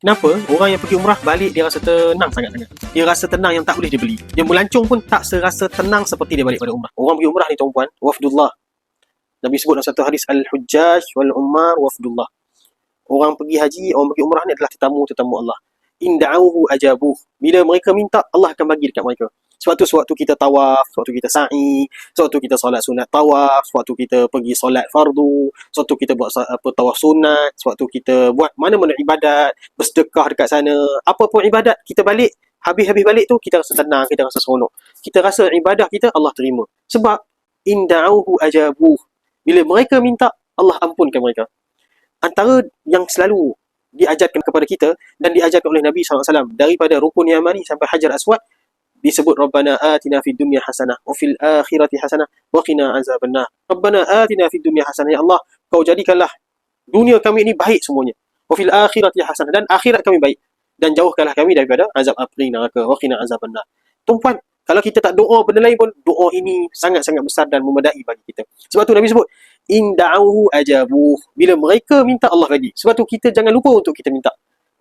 Kenapa? Orang yang pergi umrah balik dia rasa tenang sangat-sangat. Dia rasa tenang yang tak boleh dibeli. Dia melancong pun tak serasa tenang seperti dia balik pada umrah. Orang pergi umrah ni tuan-puan, wafdullah. Nabi sebut dalam satu hadis, al-hujjaj wal-ummar wafdullah. Orang pergi haji, orang pergi umrah ni adalah tetamu-tetamu Allah. In da'awhu ajabuh. Bila mereka minta, Allah akan bagi dekat mereka. Sebab tu sewaktu kita tawaf, sewaktu kita sa'i, sewaktu kita solat sunat tawaf, sewaktu kita pergi solat fardu, sewaktu kita buat tawaf sunat, sewaktu kita buat mana-mana ibadat, bersedekah dekat sana, apa pun ibadat, kita balik, habis-habis balik tu, kita rasa tenang, kita rasa seronok. Kita rasa ibadah kita, Allah terima. Sebab, in da'awhu ajabuh. Bila mereka minta, Allah ampunkan mereka. Antara yang selalu diajarkan kepada kita dan diajarkan oleh Nabi SAW daripada rukun Yamani sampai Hajar Aswad, disebut Rabbana atina fid dunya hasanah wa fil akhirati hasanah wa qina azabannar. Rabbana atina fid dunya hasanah, ya Allah, kau jadikanlah dunia kami ini baik semuanya. Wa fil akhirati hasanah, dan akhirat kami baik, dan jauhkanlah kami daripada azab api neraka, wa qina azabannar. Tuan-puan, kalau kita tak doa benda lain pun, doa ini sangat-sangat besar dan memadai bagi kita. Sebab tu Nabi sebut, in da'awhu ajabuh. Bila mereka minta, Allah bagi. Sebab tu kita jangan lupa untuk kita minta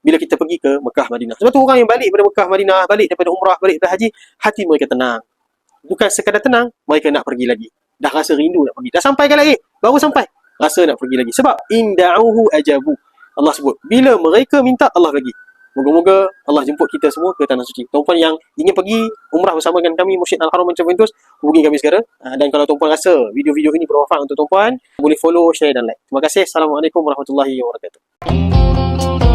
bila kita pergi ke Mekah, Madinah. Sebab tu orang yang balik daripada Mekah, Madinah, balik daripada umrah, balik daripada haji, hati mereka tenang. Bukan sekadar tenang, mereka nak pergi lagi. Dah rasa rindu nak pergi. Dah sampai ke lagi? Baru sampai, rasa nak pergi lagi. Sebab in da'awhu ajabuh. Allah sebut, bila mereka minta, Allah bagi. Moga-moga Allah jemput kita semua ke Tanah Suci. Tuan-puan yang ingin pergi umrah bersama dengan kami, Mursyid Al-Haram Adventures, hubungi kami segera. Dan kalau tuan-puan rasa video-video ini bermanfaat untuk tuan-puan, boleh follow, share dan like. Terima kasih. Assalamualaikum warahmatullahi wabarakatuh.